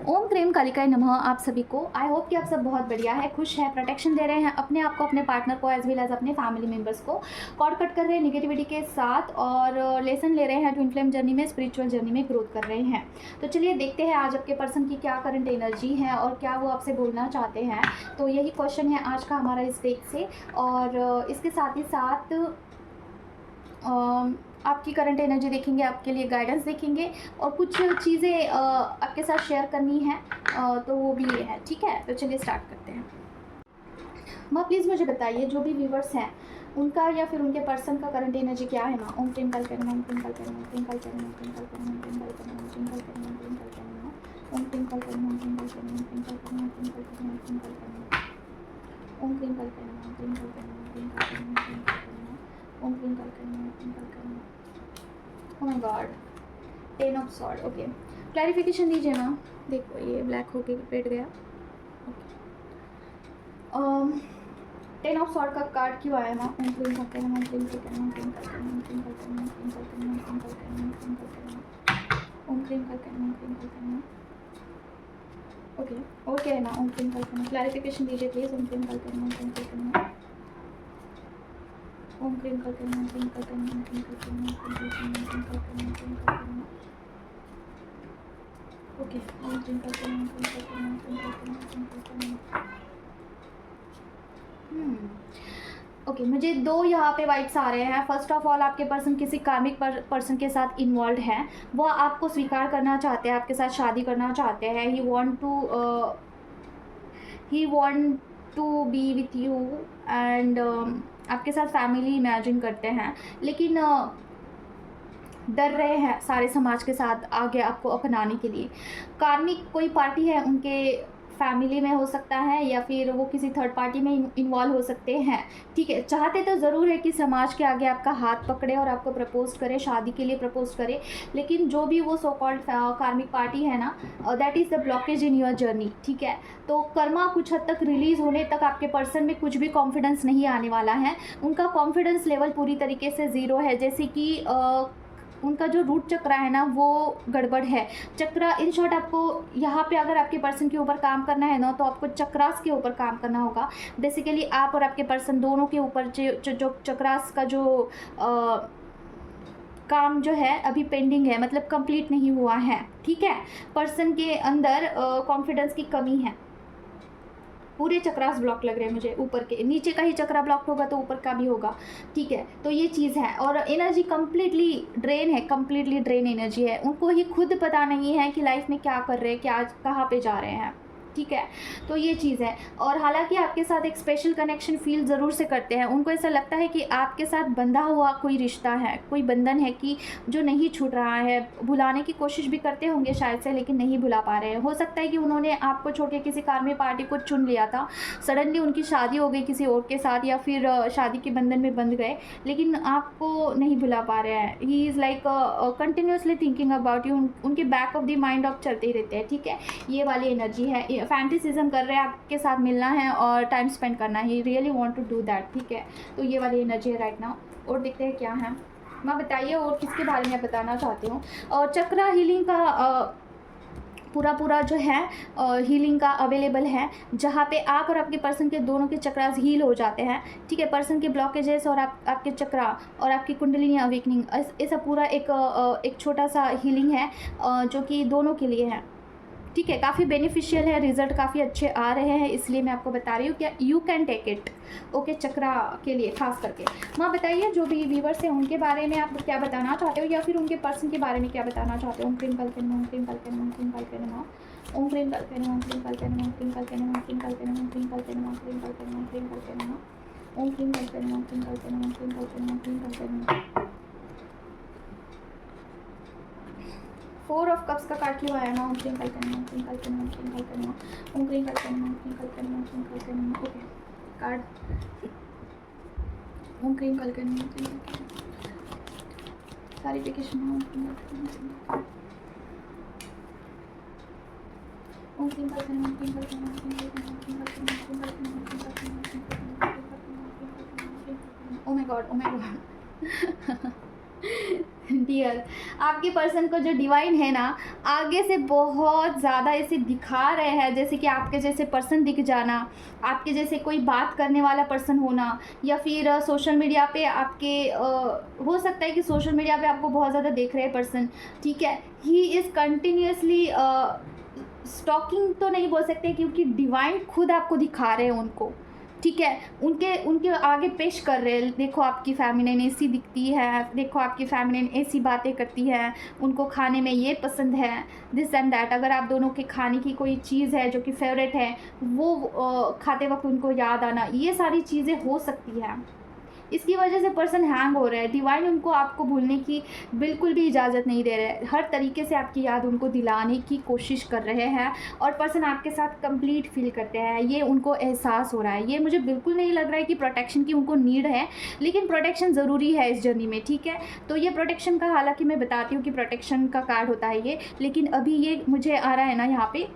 ओम cream कालिकाय नमः आप सभी को। आई होप कि आप सब बहुत बढ़िया है, खुश है, प्रोटेक्शन दे रहे हैं अपने आप को, अपने पार्टनर को, एज वेल एज अपने फैमिली मेंबर्स को। कॉर्ड कट कर रहे हैं निगेटिविटी के साथ और लेसन ले रहे हैं ट्विन फ्लेम जर्नी में, स्पिरिचुअल जर्नी में ग्रोथ कर रहे हैं। तो चलिए देखते हैं आज आपके पर्सन की क्या करंट एनर्जी है और क्या वो आपसे बोलना चाहते हैं। तो यही क्वेश्चन है आज का हमारा इस डेक से। और इसके साथ ही साथ आपकी करंट एनर्जी देखेंगे, आपके लिए गाइडेंस देखेंगे और कुछ चीज़ें आपके साथ शेयर करनी है, तो वो भी है। ठीक है, तो चलिए स्टार्ट करते हैं। माँ प्लीज़ मुझे बताइए, जो भी व्यूवर्स हैं उनका या फिर उनके पर्सन का करंट एनर्जी क्या है माँ। ओम ट्विंकल करें, ओम ट्विंकल करें, ओम ट्विंकल करें, ओम ट्विंकल करें, ओम ट्विंकल करें, ओम ट्विंकल करें, ओम ट्विंकल करें, ओम ट्विंकल करें, ओम ट्विंकल करें, ओम ट्विंकल करें, ओम ट्विंकल करें, ओम ट्विंकल करें, ओम ट्विंकल करें, ओम ट्विंकल करें, ओम ट्विंकल करें, ओम ट्विंकल करें, ओम ट्विंकल करें, ओम ट्विंकल करें। ओह my God, 10 of sword. Okay, clarification दीजिए मैम। देखो ये ब्लैक होके बैठ गया। ओके, 10 ऑफ सॉर्ड का कार्ड क्यों आया मैम। ओम क्लीन करते हैं, ओम क्लीन करते हैं, ओम क्लीन करते हैं, ओम क्लीन करते हैं, ओम क्लीन करते हैं, ओम क्लीन करते हैं, ओम क्लीन करते हैं, ओम क्लीन करते हैं, ओम क्लीन करते हैं। ओके, और क्या है ना ओम क्लीन करते हैं। क्लैरिफिकेशन दीजिए प्लीज़। ओम क्लीन करते हैं, ओम क्लीन करते हैं, ओम क्लीन करते हैं, ओम क्लीन करते हैं, ओम क्लीन करते हैं, ओम क्लीन करते हैं, ओम क्लीन करते हैं, ओम क्लीन करते हैं। ओके, ओम क्लीन करते हैं, ओम क्लीन करते हैं, ओम क्लीन करते हैं, ओम क्लीन करते हैं। ओके, मुझे दो यहाँ पे वाइब्स आ रहे हैं। फर्स्ट ऑफ ऑल आपके पर्सन किसी कार्मिक पर्सन के साथ इन्वॉल्व है, वो आपको स्वीकार करना चाहते हैं, आपके साथ शादी करना चाहते हैं। He want to be with you and आपके साथ फैमिली इमेजिन करते हैं, लेकिन डर रहे हैं सारे समाज के साथ आगे आपको अपनाने के लिए। कार्मिक कोई पार्टी है उनके फैमिली में हो सकता है या फिर वो किसी थर्ड पार्टी में इन्वॉल्व हो सकते हैं। ठीक है, चाहते तो ज़रूर है कि समाज के आगे आपका हाथ पकड़े और आपको प्रपोज करे, शादी के लिए प्रपोज करे, लेकिन जो भी वो सो कॉल्ड कार्मिक पार्टी है ना, that is the blockage in your journey. ठीक है, तो कर्मा कुछ हद तक रिलीज़ होने तक आपके पर्सन में कुछ भी कॉन्फिडेंस नहीं आने वाला है। उनका कॉन्फिडेंस लेवल पूरी तरीके से ज़ीरो है, जैसे कि उनका जो रूट चक्र है ना वो गड़बड़ है। चक्र इन शॉर्ट, आपको यहाँ पे अगर आपके पर्सन के ऊपर काम करना है ना, तो आपको चक्रास के ऊपर काम करना होगा। बेसिकली आप और आपके पर्सन दोनों के ऊपर जो चक्रास का जो काम जो है अभी पेंडिंग है, मतलब कंप्लीट नहीं हुआ है। ठीक है, पर्सन के अंदर कॉन्फिडेंस की कमी है। पूरे चक्रास ब्लॉक लग रहे हैं मुझे, ऊपर के नीचे का ही चक्रा ब्लॉक होगा तो ऊपर का भी होगा। ठीक है, तो ये चीज़ है और एनर्जी कम्प्लीटली ड्रेन है, कम्प्लीटली ड्रेन एनर्जी है। उनको ही खुद पता नहीं है कि लाइफ में क्या कर रहे हैं, क्या कहाँ पे जा रहे हैं। ठीक है, तो ये चीज़ है। और हालांकि आपके साथ एक स्पेशल कनेक्शन फील ज़रूर से करते हैं। उनको ऐसा लगता है कि आपके साथ बंधा हुआ कोई रिश्ता है, कोई बंधन है कि जो नहीं छूट रहा है। भुलाने की कोशिश भी करते होंगे शायद से, लेकिन नहीं भुला पा रहे हैं। हो सकता है कि उन्होंने आपको छोड़ के किसी कार्मिक पार्टी को चुन लिया था, सडनली उनकी शादी हो गई किसी और के साथ, या फिर शादी के बंधन में बंध गए, लेकिन आपको नहीं भुला पा रहे हैं। He is like continuously thinking about you. उनके बैक ऑफ द माइंड आप चलते ही रहते हैं। ठीक है, ये वाली एनर्जी है। फैंटेसिज्म कर रहे हैं, आपके साथ मिलना है और टाइम स्पेंड करना है। He really want to do that. ठीक है, तो ये वाली एनर्जी है राइट नाउ। और देखते हैं क्या है। माँ बताइए और किसके बारे में बताना चाहती हूँ। और चक्रा हीलिंग का पूरा जो है हीलिंग का अवेलेबल है, जहाँ पे आप और आपके पर्सन के दोनों के चक्रास हील हो जाते हैं। ठीक है, पर्सन के ब्लॉकेजेस और आपके चक्रा और आपकी कुंडलिनी अवेकनिंग, ऐसा पूरा एक छोटा सा हीलिंग है जो कि दोनों के लिए है। ठीक है, काफ़ी बेनिफिशियल है, रिजल्ट काफ़ी अच्छे आ रहे हैं, इसलिए मैं आपको बता रही हूँ कि you can take it. Okay, chakra के लिए खास करके। माँ बताइए, जो भी व्यूवर्स हैं उनके बारे में आप क्या बताना चाहते हो या फिर उनके पर्सन के बारे में क्या बताना चाहते हो। ओम क्रीम कल्पन, ओम क्रीम कल्पन, ओम क्रीम कल्पन, ओम क्रीम कल्पन, ओम क्रीम कल्पन, ओम क्रीम कल्पन, ओम क्रीम कल्पन, ओम क्रीम कल्पन, ओम क्रीम कल्पन, ओम क्रीम कल्पन, ओम क्रीम कल्पन, ओम क्रीम कल्पन, ओम क्रीम कल्पन, ओम क्रीम कल्पन। 4 ऑफ कप्स का कार्ड क्यों आया ना। ओम क्रीम कल्पन, ओम क्रीम कल्पन, ओम क्रीम कल्पन, ओम क्रीम कल्पन, ओम क्रीम कल्पन, ओम क्रीम कल्पन। ओके, कार्ड ओम क्रीम कल्पन, ओम क्रीम कल्पन, क्लैरिफिकेशन ओम क्रीम कल्पन, ओम क्रीम कल्पन, ओम क्रीम कल्पन, ओम क्रीम कल्पन, ओम क्रीम कल्पन, ओम क्रीम कल्पन, ओम क्रीम कल्पन, ओम क्रीम कल्पन, ओम क्रीम कल्पन, ओम क्रीम कल्पन, ओम क्रीम कल्पन। Oh my god, oh my god. Dear, आपके पर्सन को जो डिवाइन है ना, आगे से बहुत ज़्यादा ऐसे दिखा रहे हैं, जैसे कि आपके जैसे पर्सन दिख जाना, आपके जैसे कोई बात करने वाला पर्सन होना, या फिर सोशल मीडिया पे आपके हो सकता है कि सोशल मीडिया पे आपको बहुत ज़्यादा देख रहे हैं पर्सन, ठीक है। ही इज़ कंटिन्यूसली स्टॉकिंग तो नहीं बोल सकते, क्योंकि डिवाइन खुद आपको दिखा रहे हैं उनको, ठीक है। उनके उनके आगे पेश कर रहे हैं, देखो आपकी फेमिनिन ऐसी दिखती है, देखो आपकी फेमिनिन ऐसी बातें करती है, उनको खाने में ये पसंद है, दिस एंड दैट। अगर आप दोनों के खाने की कोई चीज़ है जो कि फेवरेट है, वो खाते वक्त उनको याद आना, ये सारी चीज़ें हो सकती है। इसकी वजह से पर्सन हैंग हो रहा है। डिवाइन उनको आपको भूलने की बिल्कुल भी इजाज़त नहीं दे रहे हैं, हर तरीके से आपकी याद उनको दिलाने की कोशिश कर रहे हैं, और पर्सन आपके साथ कंप्लीट फील करते हैं, ये उनको एहसास हो रहा है। ये मुझे बिल्कुल नहीं लग रहा है कि प्रोटेक्शन की उनको नीड है, लेकिन प्रोटेक्शन ज़रूरी है इस जर्नी में, ठीक है। तो ये प्रोटेक्शन का, हालांकि मैं बताती हूँ कि प्रोटेक्शन का कार्ड होता है ये, लेकिन अभी ये मुझे आ रहा है ना यहाँ पे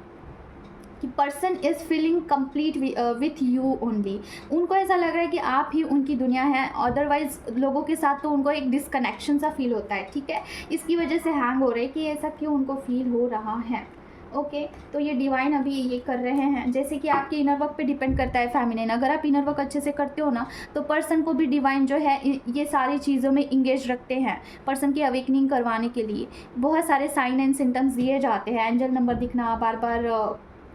कि person is feeling complete with you only. उनको ऐसा लग रहा है कि आप ही उनकी दुनिया है, अदरवाइज लोगों के साथ तो उनको एक डिसकनेक्शन सा फील होता है, ठीक है। इसकी वजह से हैंग हो रहे हैं कि ऐसा क्यों उनको फील हो रहा है। ओके, तो ये डिवाइन अभी ये कर रहे हैं, जैसे कि आपके इनर वर्क पे डिपेंड करता है फेमिनिन। अगर आप इनर वर्क अच्छे से करते हो ना, तो पर्सन को भी डिवाइन जो है ये सारी चीज़ों में इंगेज रखते हैं। पर्सन की अवेकनिंग करवाने के लिए बहुत सारे साइन एंड सिम्टम्स दिए जाते हैं, एंजल नंबर दिखना, बार बार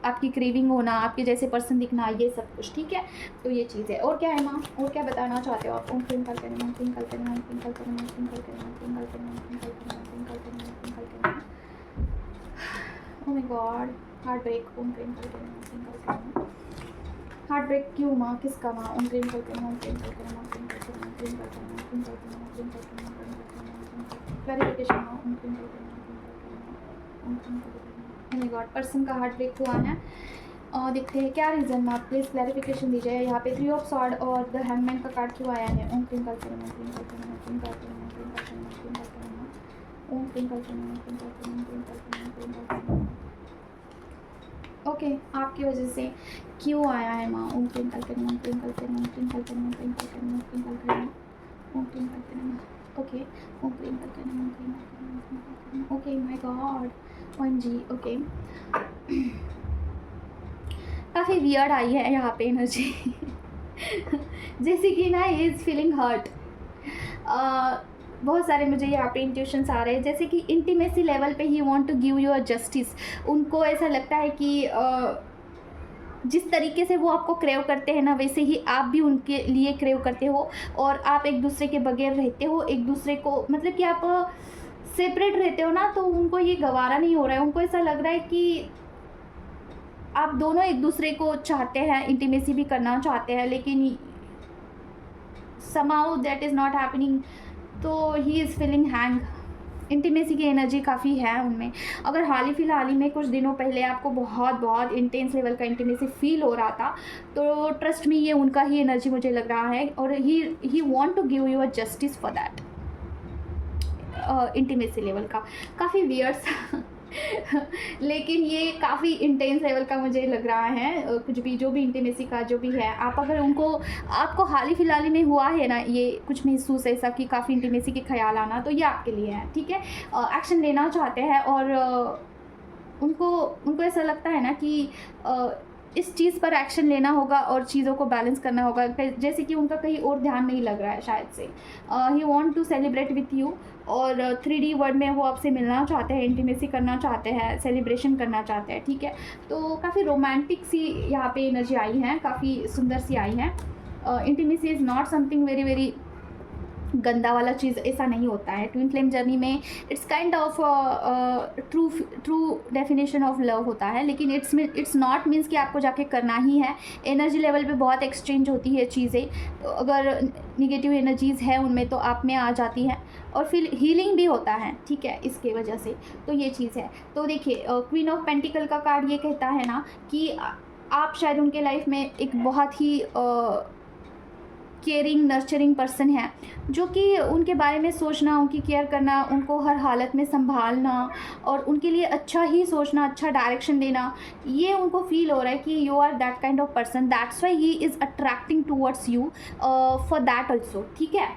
आपकी क्रेविंग होना, आपके जैसे पर्सन दिखना, ये सब कुछ, ठीक है। तो ये चीज़ है। और क्या है माँ, और क्या बताना चाहते हो आप? ट्विंकल करना, ट्विंकल करना, ट्विंकल करना, ट्विंकल करना, ट्विंकल करना, ट्विंकल करना, ट्विंकल करना, ट्विंकल करना। Oh my God, heart break, twinkle करना, ट्विंकल करना। हार्ट ब्रेक क्यों माँ, किसका माँ? ट्विंकल करना, ट्विंकल करना, ट्विंकल करना, ट्विंकल करना, ट्विंकल करना, ट्विंकल करना, ट्विंकल करना, क्लैरिफिकेशन माँ, ट्विंकल करना, ट्विंकल करना, ट्विंकल करना। ओह माय गॉड, पर्सन का हार्ट ब्रेक हुआ है। और देखते हैं क्या रीज़न में, आप प्लीज़ क्लैरिफिकेशन दीजिए। यहाँ पे 3 ऑफ सॉर्ड और द हैंगमैन का कार्ड क्यों आया है? ओम ट्विंकल करना, ट्विंकल करना, ट्विंकल करना, ट्विंकल करना, ट्विंकल करना, ओम ट्विंकल करना, ट्विंकल करना, ट्विंकल करना, ट्विंकल करना। ओके, आपकी वजह से क्यों आया है माँ? ओम ट्विंकल करना, ट्विंकल करना, ट्विंकल करना, ट्विंकल करना, ट्विंकल करना, ओम ट्विंकल करना। ओके, ओम ट्विंकल करना, ओम ट्विंकल करना, ट्विंकल करना। Okay my God, OMG। Okay, काफ़ी वियर्ड आई है यहाँ पे एनर्जी जैसे कि ना ही इज़ फीलिंग हर्ट। बहुत सारे मुझे यहाँ पे इंट्यूशंस आ रहे हैं, जैसे कि इंटीमेसी लेवल पे he want to give you a justice. उनको ऐसा लगता है कि जिस तरीके से वो आपको क्रेव करते हैं ना, वैसे ही आप भी उनके लिए क्रेव करते हो, और आप एक दूसरे के बगैर रहते हो, एक दूसरे को, मतलब कि आप सेपरेट रहते हो ना, तो उनको ये गवारा नहीं हो रहा है। उनको ऐसा लग रहा है कि आप दोनों एक दूसरे को चाहते हैं, इंटीमेसी भी करना चाहते हैं, लेकिन somehow that is not happening, तो he is feeling hang. Intimacy की एनर्जी काफ़ी है उनमें। अगर हाल ही में कुछ दिनों पहले आपको बहुत बहुत इंटेंस लेवल का इंटीमेसी फील हो रहा था, तो ट्रस्ट में ये उनका ही एनर्जी मुझे लग रहा है, और he want to give you a justice for that intimacy level का। काफ़ी वियर्ड लेकिन ये काफ़ी इंटेंस लेवल का मुझे लग रहा है। कुछ भी, जो भी इंटीमेसी का जो भी है, आप अगर उनको, आपको हाल ही में हुआ है ना ये कुछ महसूस ऐसा कि काफ़ी इंटीमेसी के ख्याल आना, तो ये आपके लिए है, ठीक है। एक्शन लेना चाहते हैं, और उनको ऐसा लगता है ना कि इस चीज़ पर एक्शन लेना होगा और चीज़ों को बैलेंस करना होगा, जैसे कि उनका कहीं और ध्यान नहीं लग रहा है शायद से। He want to celebrate with you, और 3D वर्ल्ड में वो आपसे मिलना चाहते हैं, इंटीमेसी करना चाहते हैं, सेलिब्रेशन करना चाहते हैं, ठीक है। तो काफ़ी रोमांटिक सी यहाँ पे एनर्जी आई है, काफ़ी सुंदर सी आई है। Intimacy is not something very very गंदा वाला चीज़, ऐसा नहीं होता है। ट्विन फ्लेम जर्नी में it's kind of true definition of love होता है, लेकिन इट्स नॉट मीन्स कि आपको जाके करना ही है। एनर्जी लेवल पे बहुत एक्सचेंज होती है चीज़ें, तो अगर निगेटिव एनर्जीज़ है उनमें तो आप में आ जाती है, और फिर हीलिंग भी होता है, ठीक है, इसके वजह से। तो ये चीज़ है। तो देखिए, क्वीन ऑफ पेंटिकल का कार्ड ये कहता है ना कि आप शायद उनके लाइफ में एक बहुत ही केयरिंग नर्चरिंग पर्सन है, जो कि उनके बारे में सोचना, उनकी केयर करना, उनको हर हालत में संभालना, और उनके लिए अच्छा ही सोचना, अच्छा डायरेक्शन देना, ये उनको फील हो रहा है कि you are that kind of person, that's why he is attracting towards you for that also, ठीक है।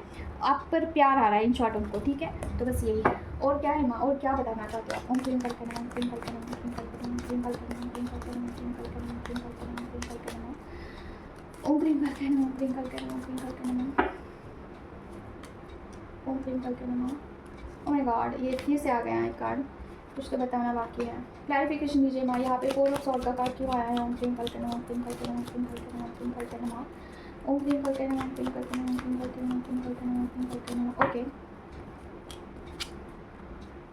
आप पर प्यार आ रहा है इन शॉर्ट उनको, ठीक है। तो बस यही है। और क्या है माँ, और क्या बताना चाहते हो आप? ओम क्लीम करके नमः, क्लीम करके नमः, क्लीम करके नमः, क्लीम करके नमः, क्लीम करके नमः, क्लीम करके नमः, क्लीम करके नमः, क्लीम करके नमः, ओम क्लीम करके नमः, क्लीम करके नमः, क्लीम करके नमः, ओम क्लीम करके नमः। ओह माय गॉड, ये फिर से आ गया है कार्ड, कुछ तो बताना बाकी है। क्लैरिफिकेशन दीजिए माँ, यहाँ पे 4 ऑफ सॉर्ड का कार्ड क्यों आया है? ओम क्लीम करके नमः, क्लीम करके नमः, क्लीम करके नमः, क्लीम करके नमः, ओम क्लीम करके नमः, क्लीम करके नमः, क्लीम करके नमः, क्लीम करके नमः, क्लीम करके नमः। ओके,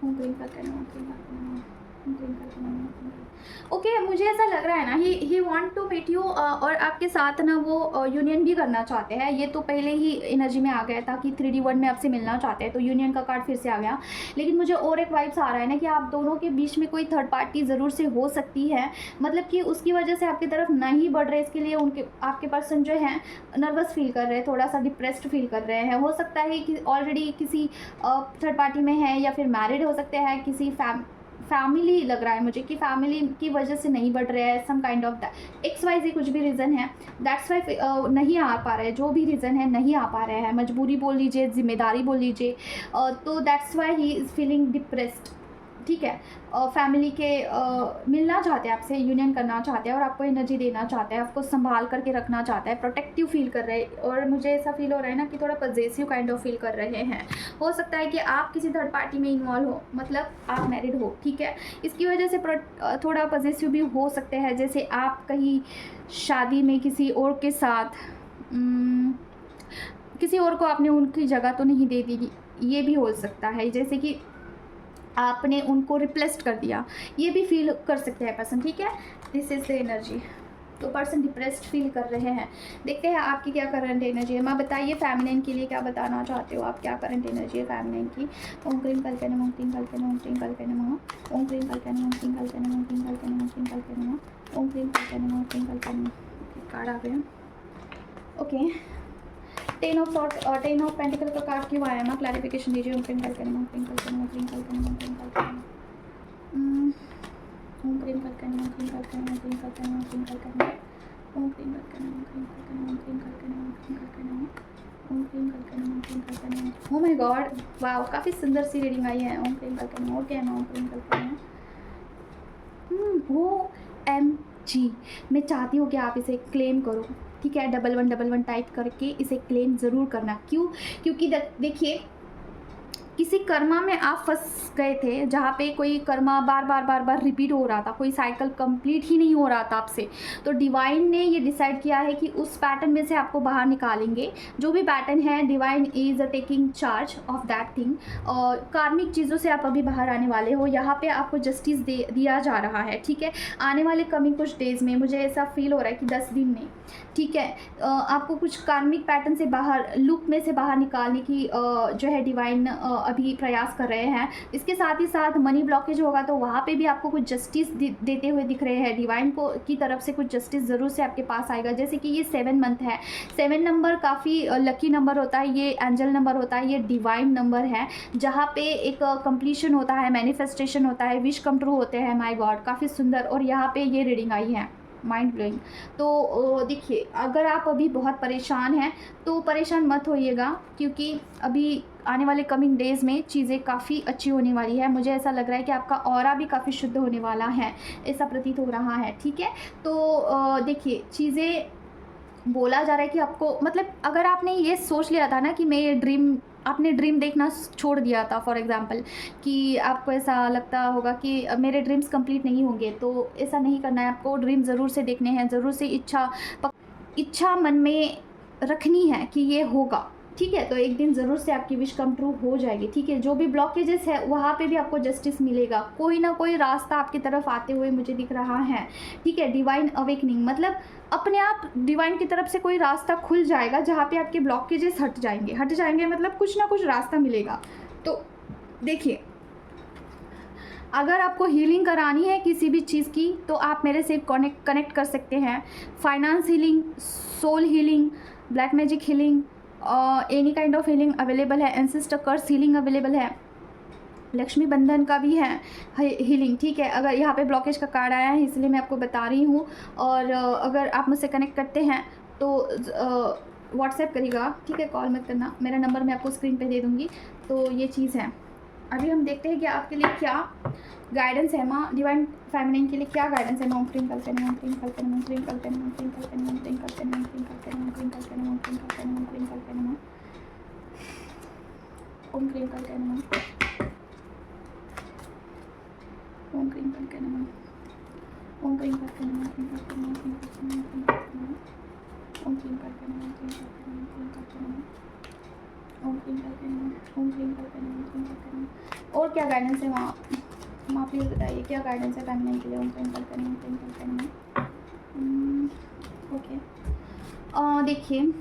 ओम क्लीम करके नमः, क्लीम करके नमः, ओम क्लीम करके नमः, क्लीम करके। ओके, मुझे ऐसा लग रहा है ना, he want to meet you, और आपके साथ ना वो यूनियन भी करना चाहते हैं। ये तो पहले ही एनर्जी में आ गया था कि 3D वर्ल्ड में आपसे मिलना चाहते हैं, तो यूनियन का कार्ड फिर से आ गया। लेकिन मुझे और एक वाइब्स आ रहा है ना कि आप दोनों के बीच में कोई थर्ड पार्टी ज़रूर से हो सकती है, मतलब कि उसकी वजह से आपकी तरफ नहीं बढ़ रहे, इसके लिए उनके आपके पर्सन जो हैं नर्वस फील कर रहे हैं, थोड़ा सा डिप्रेस्ड फील कर रहे हैं। हो सकता है कि ऑलरेडी किसी थर्ड पार्टी में है, या फिर मैरिड हो सकते हैं, किसी फैमिली लग रहा है मुझे कि फैमिली की वजह से नहीं बढ़ रहा है, सम काइंड ऑफ XYZ कुछ भी रीज़न है, दैट्स वाई नहीं आ पा रहे हैं। जो भी रीज़न है नहीं आ पा रहे हैं, मजबूरी बोल लीजिए, जिम्मेदारी बोल लीजिए, तो that's why he is feeling depressed, ठीक है। फैमिली के मिलना चाहते हैं आपसे, यूनियन करना चाहते हैं, और आपको एनर्जी देना चाहते हैं, आपको संभाल करके रखना चाहता है, प्रोटेक्टिव फील कर रहे हैं। और मुझे ऐसा फील हो रहा है ना कि थोड़ा पॉजेसिव काइंड ऑफ फील कर रहे हैं। हो सकता है कि आप किसी थर्ड पार्टी में इन्वॉल्व हो, मतलब आप मैरिड हो, ठीक है। इसकी वजह से थोड़ा पॉजेसिव भी हो सकते हैं, जैसे आप कहीं शादी में किसी और के साथ किसी और को आपने उनकी जगह तो नहीं दे दी, ये भी हो सकता है, जैसे कि आपने उनको रिप्लेस कर दिया, ये भी फील कर सकते हैं पर्सन, ठीक है। This is the energy. तो पर्सन डिप्रेस्ड फील कर रहे हैं। देखते हैं आपकी क्या करंट एनर्जी है। माँ बताइए फैमिलिन के लिए क्या बताना चाहते हो आप, क्या करंट एनर्जी है फैमिलिन की? ओम क्लीम करके नमः, ओम क्लीम करके नमः, ओम क्लीम करके नमः, ओम क्लीम करके नमः, ओम क्लीम करके नमः, ओम क्लीम करके नमः, ओम क्लीम करके नमः, ओम क्लीम करके नमः, ओम क्लीम करके नमः। कार्ड आ गया। ओके, 10 ऑफ पेंटिकल का कार्ड क्यों आया? माँ क्लैरिफिकेशन दीजिए। ओम क्लीम करके नमः, ओम क्लीम करके नमः, ओम क्लीम करके नमः, ओम क्लीम करके नमः, ओम क्लीम करके नमः, ओम क्लीम करके नमः, ओम क्लीम करके नमः, ओम क्लीम करके नमः, ओम क्लीम करके नमः, ओम क्लीम करके नमः, ओम क्लीम करके नमः, ओम क्लीम करके नमः, ओम क्लीम करके नमः, ओम क्लीम करके नमः। ओह माय गॉड, वाओ, काफ़ी सुंदर सी रीडिंग आई है। ओम क्लीम करके नमः, और क्या है ना, ओम क्लीम करके नमः। OMG, मैं चाहती हूँ कि आप इसे क्लेम करो, ठीक है। 1111 टाइप करके इसे क्लेम ज़रूर करना। क्यों? क्योंकि देखिए, किसी कर्मा में आप फंस गए थे, जहाँ पे कोई कर्मा बार बार रिपीट हो रहा था, कोई साइकिल कंप्लीट ही नहीं हो रहा था आपसे। तो डिवाइन ने ये डिसाइड किया है कि उस पैटर्न में से आपको बाहर निकालेंगे। जो भी पैटर्न है, divine is taking charge of that thing. और कार्मिक चीज़ों से आप अभी बाहर आने वाले हो। यहाँ पे आपको जस्टिस दिया जा रहा है, ठीक है। आने वाले कमिंग कुछ डेज़ में मुझे ऐसा फील हो रहा है कि 10 दिन में, ठीक है, आपको कुछ कार्मिक पैटर्न से बाहर, लूप में से बाहर निकालने की जो है डिवाइन अभी प्रयास कर रहे हैं। इसके साथ ही साथ मनी ब्लॉकेज होगा तो वहाँ पे भी आपको कुछ जस्टिस देते हुए दिख रहे हैं। डिवाइन को की तरफ से कुछ जस्टिस ज़रूर से आपके पास आएगा। जैसे कि ये 7 मंथ है, 7 नंबर काफ़ी लकी नंबर होता है, ये एंजल नंबर होता है, ये डिवाइन नंबर है, जहाँ पे एक कंप्लीशन होता है, मैनिफेस्टेशन होता है, विश कम ट्रू होते हैं। माय गॉड, काफ़ी सुंदर। और यहाँ पे ये रीडिंग आई है, माइंड ब्लोइंग। तो देखिए, अगर आप अभी बहुत परेशान हैं तो परेशान मत होइएगा, क्योंकि अभी आने वाले कमिंग डेज़ में चीज़ें काफ़ी अच्छी होने वाली है। मुझे ऐसा लग रहा है कि आपका ऑरा भी काफ़ी शुद्ध होने वाला है, ऐसा प्रतीत हो रहा है, ठीक है। तो देखिए, चीज़ें बोला जा रहा है कि आपको, मतलब अगर आपने ये सोच लिया था ना कि मैं ये आपने ड्रीम देखना छोड़ दिया था, फॉर एग्जांपल, कि आपको ऐसा लगता होगा कि मेरे ड्रीम्स कंप्लीट नहीं होंगे, तो ऐसा नहीं करना है। आपको ड्रीम ज़रूर से देखने हैं, ज़रूर से इच्छा मन में रखनी है कि ये होगा, ठीक है। तो एक दिन ज़रूर से आपकी विश कम ट्रू हो जाएगी, ठीक है। जो भी ब्लॉकेजेस है वहाँ पे भी आपको जस्टिस मिलेगा। कोई ना कोई रास्ता आपकी तरफ आते हुए मुझे दिख रहा है, ठीक है। डिवाइन अवेकनिंग, मतलब अपने आप डिवाइन की तरफ से कोई रास्ता खुल जाएगा, जहाँ पे आपके ब्लॉकेजेस हट जाएंगे, मतलब कुछ ना कुछ रास्ता मिलेगा। तो देखिए, अगर आपको हीलिंग करानी है किसी भी चीज़ की, तो आप मेरे से कनेक्ट कर सकते हैं। Finance healing, soul healing, black magic healing, any kind of healing available है। एंसेस्टर कर्स हीलिंग अवेलेबल है। लक्ष्मी बंधन का भी है हीलिंग, ठीक है। अगर यहाँ पे ब्लॉकेज का कार्ड आया है, इसलिए मैं आपको बता रही हूँ। और अगर आप मुझसे कनेक्ट करते हैं तो व्हाट्सएप करिएगा, ठीक है, कॉल मत करना। मेरा नंबर मैं आपको स्क्रीन पे दे दूँगी। तो ये चीज़ है। अभी हम देखते हैं कि आपके लिए क्या गाइडेंस है माँ, डिवाइन फेमिनिन के लिए क्या गाइडेंस है। ओम क्रीम कल्पना, ओम क्रीम कल्पना, ओम क्रीम कल्पना, ओम क्रीम कल्पना, ओम क्रीम कल्पना, ओम क्रीम कल्पना, ओम क्रीम कल्पना, ओम क्रीम कल्पना, ओम क्रीम कल्पना, ओम क्रीम कल्पना, ओम क्रीम कल्पना, ओम क्रीम कल्पना, ओम क्रीम कल्पना, ओम क्रीम कल्पना, ओम क्रीम कल्पना, ओम क्रीम कल्पना, ओम क्रीम कल्पना, ओम क्रीम कल्पना, ओम क्रीम कल्पना। और क्या गाइडेंस है वहाँ माँ, प्लीज़ बताइए क्या गाइडेंस है फेमिनिन के लिए। ओम क्रीम कल्पना, ओम क्रीम कल्पना। ओके, देखिए,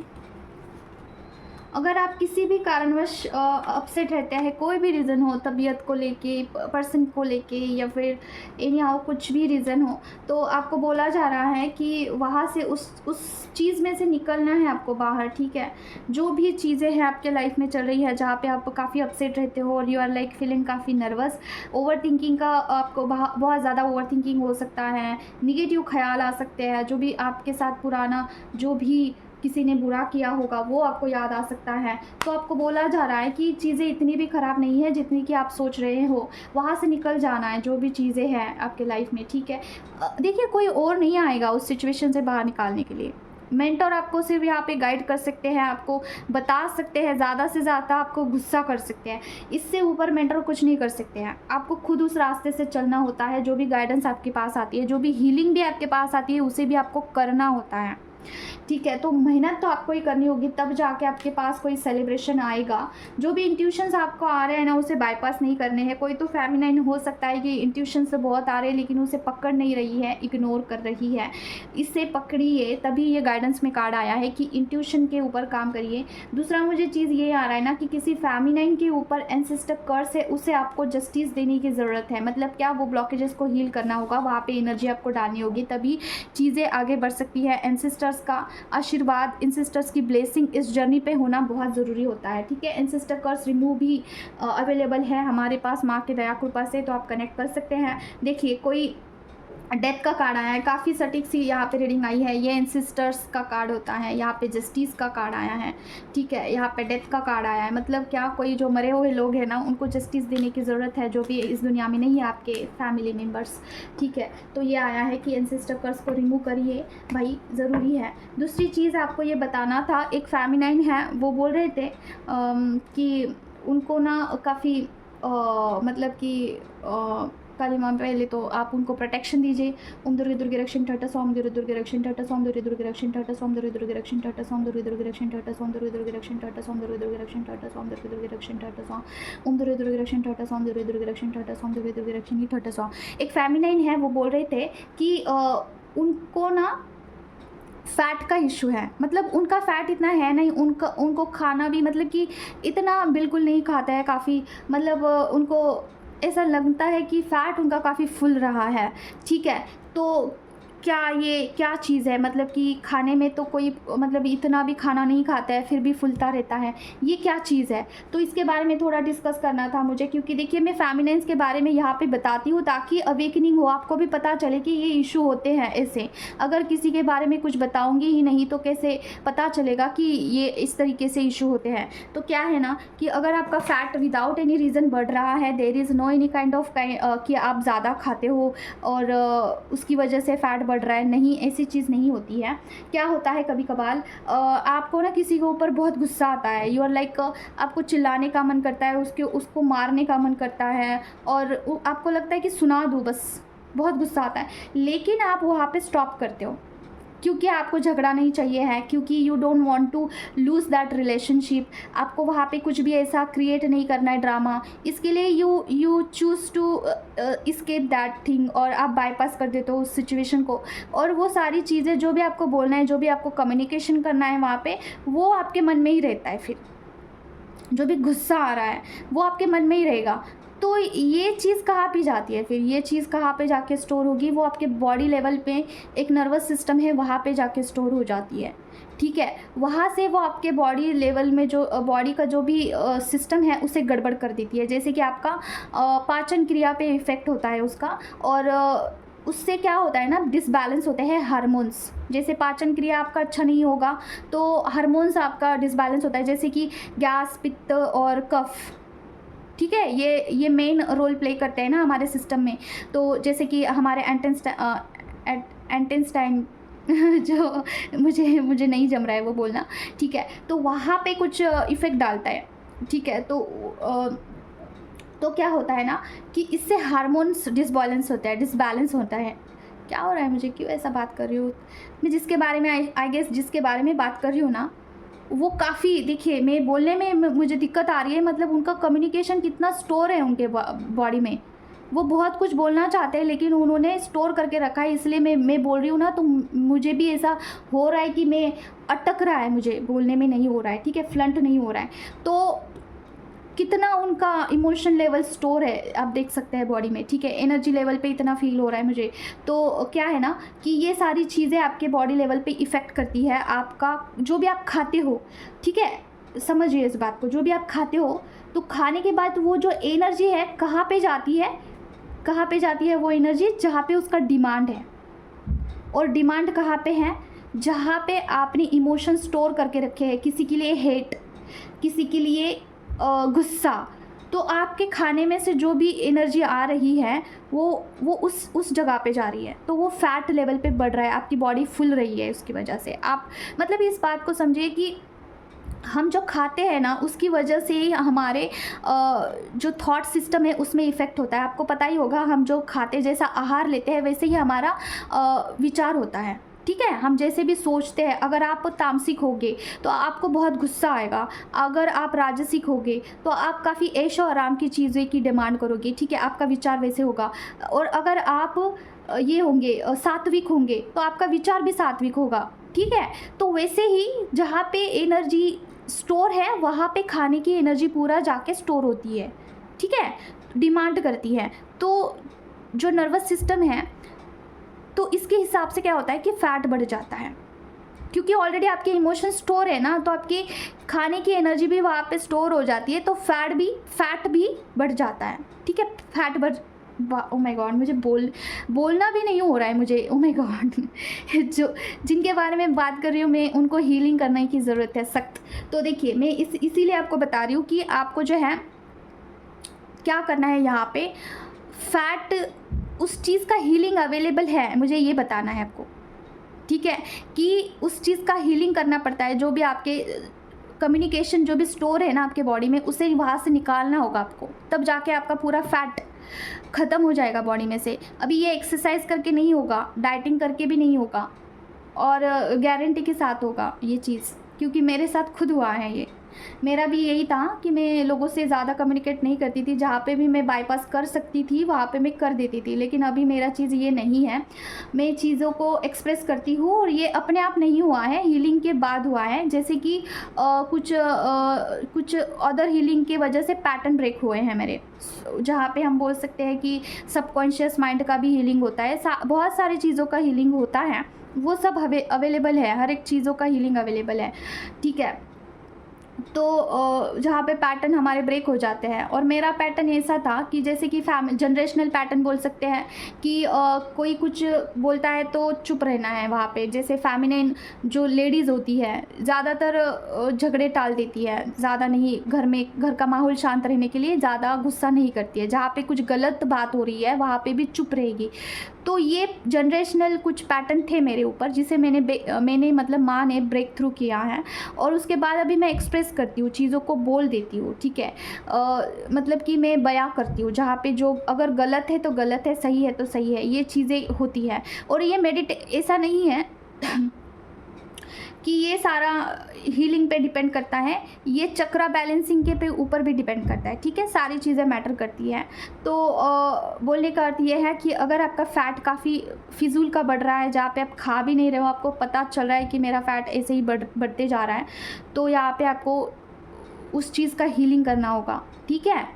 अगर आप किसी भी कारणवश अपसेट रहते हैं, कोई भी रीज़न हो, तबीयत को लेके, पर्सन को लेके, या फिर एनी हाउ कुछ भी रीज़न हो, तो आपको बोला जा रहा है कि वहाँ से उस चीज़ में से निकलना है आपको बाहर, ठीक है। जो भी चीज़ें हैं आपके लाइफ में चल रही है, जहाँ पे आप काफ़ी अपसेट रहते हो और यू आर लाइक फीलिंग काफ़ी नर्वस, ओवर थिंकिंग का आपको बहुत ज़्यादा ओवर थिंकिंग हो सकता है, निगेटिव ख्याल आ सकते हैं, जो भी आपके साथ पुराना जो भी किसी ने बुरा किया होगा वो आपको याद आ सकता है। तो आपको बोला जा रहा है कि चीज़ें इतनी भी ख़राब नहीं है जितनी कि आप सोच रहे हो, वहाँ से निकल जाना है जो भी चीज़ें हैं आपके लाइफ में, ठीक है। देखिए, कोई और नहीं आएगा उस सिचुएशन से बाहर निकालने के लिए। मेंटर आपको सिर्फ यहाँ पे गाइड कर सकते हैं, आपको बता सकते हैं, ज़्यादा से ज़्यादा आपको गुस्सा कर सकते हैं, इससे ऊपर मेंटर कुछ नहीं कर सकते हैं। आपको खुद उस रास्ते से चलना होता है। जो भी गाइडेंस आपके पास आती है, जो भी हीलिंग भी आपके पास आती है, उसे भी आपको करना होता है, ठीक है। तो मेहनत तो आपको ही करनी होगी, तब जाके आपके पास कोई सेलिब्रेशन आएगा। जो भी इंट्यूशंस आपको आ रहे हैं ना, उसे बाईपास नहीं करने हैं। कोई तो फेमिनाइन हो सकता है कि इंट्यूशन से बहुत आ रहे हैं लेकिन उसे पकड़ नहीं रही है, इग्नोर कर रही है, इससे पकड़िए। तभी ये गाइडेंस में कार्ड आया है कि इंट्यूशन के ऊपर काम करिए। दूसरा मुझे चीज़ ये आ रहा है ना कि किसी फेमिनाइन के ऊपर एंसेस्टर कर्स है, उसे आपको जस्टिस देने की ज़रूरत है। मतलब क्या, वो ब्लॉकेजेस को हील करना होगा, वहाँ पे एनर्जी आपको डालनी होगी, तभी चीज़ें आगे बढ़ सकती है। एंसेस्टर्स का आशीर्वाद, एंसेस्टर्स की ब्लेसिंग इस जर्नी पे होना बहुत ज़रूरी होता है, ठीक है। एंसेस्टर कर्स रिमूव भी अवेलेबल है हमारे पास माँ की दया कृपा से, तो आप कनेक्ट कर सकते हैं। देखिए, कोई डेथ का कार्ड आया है, काफ़ी सटीक सी यहाँ पे रीडिंग आई है। ये एंसेस्टर्स का कार्ड होता है, यहाँ पे जस्टिस का कार्ड आया है, ठीक है। यहाँ पे डेथ का कार्ड आया है, मतलब क्या, कोई जो मरे हुए लोग हैं ना, उनको जस्टिस देने की ज़रूरत है, जो भी इस दुनिया में नहीं है आपके फैमिली मेम्बर्स, ठीक है। तो ये आया है कि एंसेस्टर कर्स को रिमूव करिए भाई, ज़रूरी है। दूसरी चीज़ आपको ये बताना था, एक फेमिनाइन है, वो बोल रहे थे कि उनको ना काफ़ी मतलब कि काली माँ, पहले तो आप उनको प्रोटेक्शन दीजिए। ओम दुर्गे दुर्गे रक्षण टाटा सोम दुर्गे दुर्गे रक्षण टाटा सोम दुर्गे दुर्गे रक्षण टाटा सोम दुर्गे दुर्गे रक्षण टाटा सोम दुर्गे दुर्गे रक्षण टाटा सोम दुर्गे दुर्गे रक्षण टाटा सोम दुर्गे दुर्गे रक्षण टाटा सोम दुर्गे दुर्गे रक्षण टाटा सोम ओम दुर्गे दुर्गे रक्षण टाटा सोम दुर्गे दुर्गे रक्षण टाटा सोम दुर्गे दुर्गे रक्षण टाटा सोम। एक फेमिनाइन है, वो बोल रहे थे कि उनको ना फ़ैट का इशू है, मतलब उनका फ़ैट इतना है नहीं, उनको खाना भी मतलब कि इतना बिल्कुल नहीं खाता है, काफ़ी मतलब उनको ऐसा लगता है कि फ़ैट उनका काफ़ी फुल रहा है, ठीक है। तो ये क्या चीज़ है, मतलब कि खाने में तो कोई मतलब इतना भी खाना नहीं खाता है फिर भी फुलता रहता है, ये क्या चीज़ है। तो इसके बारे में थोड़ा डिस्कस करना था मुझे, क्योंकि देखिए, मैं फेमिनेंस के बारे में यहाँ पे बताती हूँ ताकि अवेकनिंग हो, आपको भी पता चले कि ये इशू होते हैं ऐसे। अगर किसी के बारे में कुछ बताऊँगी ही नहीं तो कैसे पता चलेगा कि ये इस तरीके से इशू होते हैं। तो क्या है ना कि अगर आपका फ़ैट विदाउट एनी रीज़न बढ़ रहा है, there is no any kind of कि आप ज़्यादा खाते हो और उसकी वजह से फ़ैट बढ़ रहा है, नहीं, ऐसी चीज़ नहीं होती है। क्या होता है, कभी कभार आपको ना किसी के ऊपर बहुत गुस्सा आता है, यू आर लाइक आपको चिल्लाने का मन करता है, उसको मारने का मन करता है और आपको लगता है कि सुना दूँ बस, बहुत गुस्सा आता है, लेकिन आप वहाँ पे स्टॉप करते हो क्योंकि आपको झगड़ा नहीं चाहिए है, क्योंकि you don't want to lose that relationship. आपको वहाँ पे कुछ भी ऐसा क्रिएट नहीं करना है ड्रामा, इसके लिए you choose to escape that thing, और आप बाईपास कर देते हो उस सिचुएशन को। और वो सारी चीज़ें जो भी आपको बोलना है, जो भी आपको कम्युनिकेशन करना है वहाँ पे, वो आपके मन में ही रहता है। फिर जो भी गुस्सा आ रहा है वो आपके मन में ही रहेगा। तो ये चीज़ कहाँ पे जाती है, फिर ये चीज़ कहाँ पे जाके स्टोर होगी, वो आपके बॉडी लेवल पे एक नर्वस सिस्टम है, वहाँ पे जाके स्टोर हो जाती है, ठीक है। वहाँ से वो आपके बॉडी लेवल में जो बॉडी का जो भी सिस्टम है उसे गड़बड़ कर देती है, जैसे कि आपका पाचन क्रिया पे इफ़ेक्ट होता है उसका, और उससे क्या होता है ना, डिसबैलेंस होते हैं हार्मोन्स। जैसे पाचन क्रिया आपका अच्छा नहीं होगा तो हार्मोन्स आपका डिसबैलेंस होता है, जैसे कि गैस, पित्त और कफ। ठीक है, ये मेन रोल प्ले करते हैं ना हमारे सिस्टम में। तो जैसे कि हमारे एंटेस्टाइन जो मुझे नहीं जम रहा है वो बोलना, ठीक है, तो वहाँ पे कुछ इफ़ेक्ट डालता है। ठीक है, तो क्या होता है ना कि इससे हार्मोन्स डिसबैलेंस होता है। क्या हो रहा है, मुझे क्यों ऐसा बात कर रही हूँ मैं? जिसके बारे में आई गेस जिसके बारे में बात कर रही हूँ ना, वो काफ़ी, देखिए मैं बोलने में मुझे दिक्कत आ रही है, मतलब उनका कम्युनिकेशन कितना स्टोर है उनके बॉडी में। वो बहुत कुछ बोलना चाहते हैं लेकिन उन्होंने स्टोर करके रखा है, इसलिए मैं बोल रही हूँ ना, तो मुझे भी ऐसा हो रहा है कि मैं अटक रहा है, मुझे बोलने में नहीं हो रहा है, ठीक है, फ्लंट नहीं हो रहा है। तो कितना उनका इमोशन लेवल स्टोर है आप देख सकते हैं बॉडी में, ठीक है, एनर्जी लेवल पे इतना फील हो रहा है मुझे। तो क्या है ना कि ये सारी चीज़ें आपके बॉडी लेवल पे इफ़ेक्ट करती है। आपका जो भी आप खाते हो, ठीक है, समझिए इस बात को, जो भी आप खाते हो तो खाने के बाद वो जो एनर्जी है कहाँ पे जाती है, कहाँ पे जाती है वो एनर्जी? जहाँ पे उसका डिमांड है। और डिमांड कहाँ पे है? जहाँ पे आपने इमोशन स्टोर करके रखे हैं, किसी के लिए हेट, किसी के लिए गुस्सा। तो आपके खाने में से जो भी एनर्जी आ रही है वो उस जगह पे जा रही है, तो वो फैट लेवल पे बढ़ रहा है, आपकी बॉडी फुल रही है उसकी वजह से। आप मतलब इस बात को समझिए कि हम जो खाते हैं ना उसकी वजह से ही हमारे जो थॉट सिस्टम है उसमें इफ़ेक्ट होता है। आपको पता ही होगा, हम जो खाते, जैसा आहार लेते हैं वैसे ही हमारा विचार होता है। ठीक है, हम जैसे भी सोचते हैं, अगर आप तामसिक होगे तो आपको बहुत गुस्सा आएगा, अगर आप राजसिक होगे तो आप काफ़ी ऐशो आराम की चीज़ें की डिमांड करोगे, ठीक है, आपका विचार वैसे होगा। और अगर आप ये होंगे सात्विक होंगे तो आपका विचार भी सात्विक होगा, ठीक है। तो वैसे ही जहाँ पे एनर्जी स्टोर है वहाँ पे खाने की एनर्जी पूरा जाके स्टोर होती है, ठीक है, डिमांड करती है। तो जो नर्वस सिस्टम है, तो इसके हिसाब से क्या होता है कि फैट बढ़ जाता है, क्योंकि ऑलरेडी आपके इमोशन स्टोर है ना, तो आपकी खाने की एनर्जी भी वहाँ पे स्टोर हो जाती है, तो फैट भी बढ़ जाता है, ठीक है, फैट बढ़। ओ माय गॉड, मुझे बोलना भी नहीं हो रहा है मुझे, ओ माय गॉड। जो जिनके बारे में बात कर रही हूँ मैं, उनको हीलिंग करने की ज़रूरत है सख्त। तो देखिए, मैं इसीलिए आपको बता रही हूँ कि आपको जो है क्या करना है, यहाँ पे फैट, उस चीज़ का हीलिंग अवेलेबल है, मुझे ये बताना है आपको, ठीक है, कि उस चीज़ का हीलिंग करना पड़ता है। जो भी आपके कम्युनिकेशन जो भी स्टोर है ना आपके बॉडी में, उसे वहाँ से निकालना होगा आपको, तब जाके आपका पूरा फैट ख़त्म हो जाएगा बॉडी में से। अभी ये एक्सरसाइज करके नहीं होगा, डाइटिंग करके भी नहीं होगा, और गारंटी के साथ होगा ये चीज़, क्योंकि मेरे साथ खुद हुआ है ये। मेरा भी यही था कि मैं लोगों से ज़्यादा कम्युनिकेट नहीं करती थी, जहाँ पे भी मैं बाईपास कर सकती थी वहाँ पे मैं कर देती थी, लेकिन अभी मेरा चीज़ ये नहीं है। मैं चीज़ों को एक्सप्रेस करती हूँ, और ये अपने आप नहीं हुआ है, हीलिंग के बाद हुआ है। जैसे कि कुछ अदर हीलिंग की वजह से पैटर्न ब्रेक हुए हैं मेरे, जहाँ पे हम बोल सकते हैं कि सबकॉन्शियस माइंड का भी हीलिंग होता है, बहुत सारी चीज़ों का हीलिंग होता है, वो सब अवेलेबल है, हर एक चीज़ों का हीलिंग अवेलेबल है, ठीक है। तो जहाँ पे पैटर्न हमारे ब्रेक हो जाते हैं, और मेरा पैटर्न ऐसा था कि जैसे कि जनरेशनल पैटर्न बोल सकते हैं कि कोई कुछ बोलता है तो चुप रहना है वहाँ पे। जैसे फेमिनिन जो लेडीज़ होती है ज़्यादातर झगड़े टाल देती है, ज़्यादा नहीं, घर का माहौल शांत रहने के लिए ज़्यादा गुस्सा नहीं करती है, जहाँ पे कुछ गलत बात हो रही है वहाँ पे भी चुप रहेगी। तो ये जनरेशनल कुछ पैटर्न थे मेरे ऊपर, जिसे मैंने मतलब माँ ने ब्रेक थ्रू किया है, और उसके बाद अभी मैं एक्सप्रेस करती हूँ, चीज़ों को बोल देती हूँ, ठीक है, मतलब कि मैं बयां करती हूँ, जहाँ पे जो अगर गलत है तो गलत है, सही है तो सही है, ये चीज़ें होती है। और ये ऐसा नहीं है कि ये सारा हीलिंग पे डिपेंड करता है, ये चक्रा बैलेंसिंग के पे ऊपर भी डिपेंड करता है, ठीक है, सारी चीज़ें मैटर करती हैं। तो बोलने का अर्थ ये है कि अगर आपका फ़ैट काफ़ी फिजूल का बढ़ रहा है, जहाँ पे आप खा भी नहीं रहे हो, आपको पता चल रहा है कि मेरा फ़ैट ऐसे ही बढ़ते जा रहा है, तो यहाँ पे आपको उस चीज़ का हीलिंग करना होगा, ठीक है,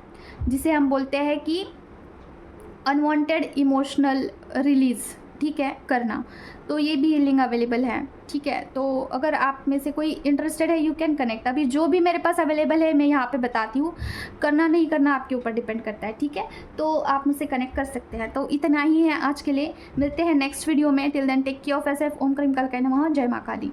जिसे हम बोलते हैं कि अनवांटेड इमोशनल रिलीज़, ठीक है, करना। तो ये भी हीलिंग अवेलेबल है, ठीक है। तो अगर आप में से कोई इंटरेस्टेड है, यू कैन कनेक्ट। अभी जो भी मेरे पास अवेलेबल है मैं यहाँ पे बताती हूँ, करना नहीं करना आपके ऊपर डिपेंड करता है, ठीक है। तो आप मुझसे कनेक्ट कर सकते हैं। तो इतना ही है आज के लिए, मिलते हैं नेक्स्ट वीडियो में। Till then take care of yourself. ओम करीम कल नमः। जय माँ काली।